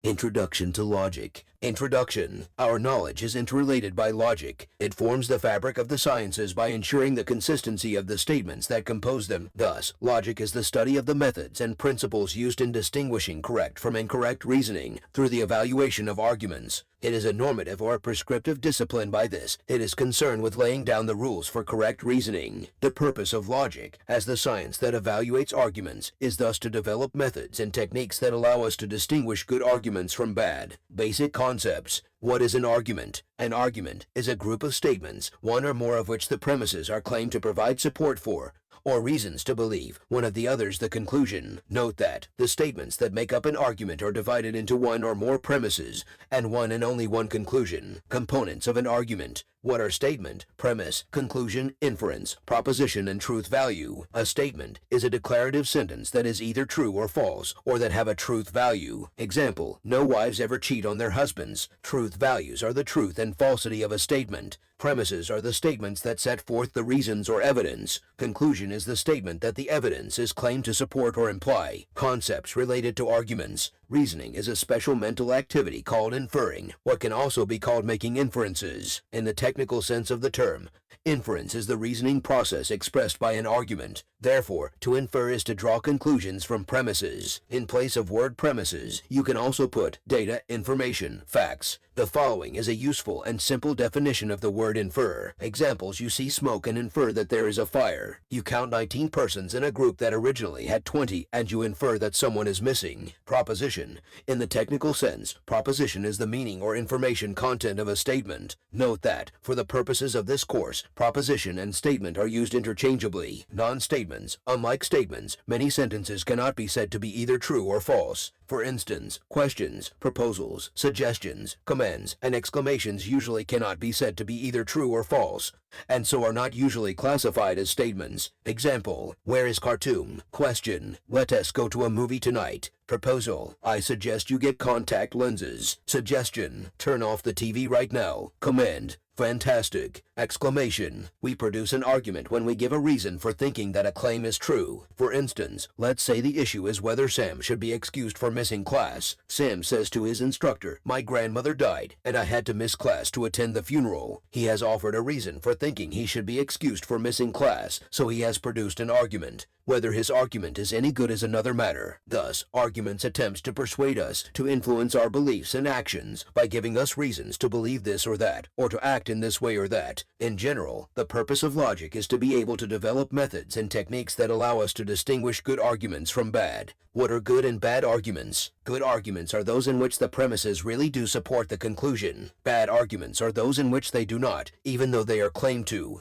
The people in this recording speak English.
Introduction to Logic. Introduction. Our knowledge is interrelated by logic. It forms the fabric of the sciences by ensuring the consistency of the statements that compose them. Thus, logic is the study of the methods and principles used in distinguishing correct from incorrect reasoning through the evaluation of arguments. It is a normative or prescriptive discipline. By this, it is concerned with laying down the rules for correct reasoning. The purpose of logic, as the science that evaluates arguments, is thus to develop methods and techniques that allow us to distinguish good arguments from bad. Basic concepts. What is an argument? An argument is a group of statements, one or more of which the premises are claimed to provide support for, or reasons to believe one of the others the conclusion. Note that the statements that make up an argument are divided into one or more premises, and one and only one conclusion. Components of an argument. What are statement, premise, conclusion, inference, proposition, and truth value? A statement is a declarative sentence that is either true or false, or that have a truth value. Example, no wives ever cheat on their husbands. Truth values are the truth and falsity of a statement. Premises are the statements that set forth the reasons or evidence. Conclusion is the statement that the evidence is claimed to support or imply. Concepts related to arguments. Reasoning is a special mental activity called inferring, what can also be called making inferences. In the technical sense of the term, inference is the reasoning process expressed by an argument. Therefore, to infer is to draw conclusions from premises. In place of word premises, you can also put data, information, facts. The following is a useful and simple definition of the word infer. Examples: you see smoke and infer that there is a fire. You count 19 persons in a group that originally had 20 and you infer that someone is missing. Proposition. In the technical sense, proposition is the meaning or information content of a statement. Note that, for the purposes of this course, proposition and statement are used interchangeably. Non-statements. Unlike statements, many sentences cannot be said to be either true or false. For instance, questions, proposals, suggestions, commands, and exclamations usually cannot be said to be either true or false, and so are not usually classified as statements. Example, where is Khartoum? Question, let us go to a movie tonight. Proposal, I suggest you get contact lenses. Suggestion, turn off the TV right now. Command, fantastic! Exclamation, we produce an argument when we give a reason for thinking that a claim is true. For instance, let's say the issue is whether Sam should be excused for missing class. Sam says to his instructor, my grandmother died, and I had to miss class to attend the funeral. He has offered a reason for thinking he should be excused for missing class, so he has produced an argument. Whether his argument is any good is another matter. Thus, arguments attempts to persuade us, to influence our beliefs and actions, by giving us reasons to believe this or that, or to act in this way or that. In general, the purpose of logic is to be able to develop methods and techniques that allow us to distinguish good arguments from bad. What are good and bad arguments? Good arguments are those in which the premises really do support the conclusion. Bad arguments are those in which they do not, even though they are claimed to.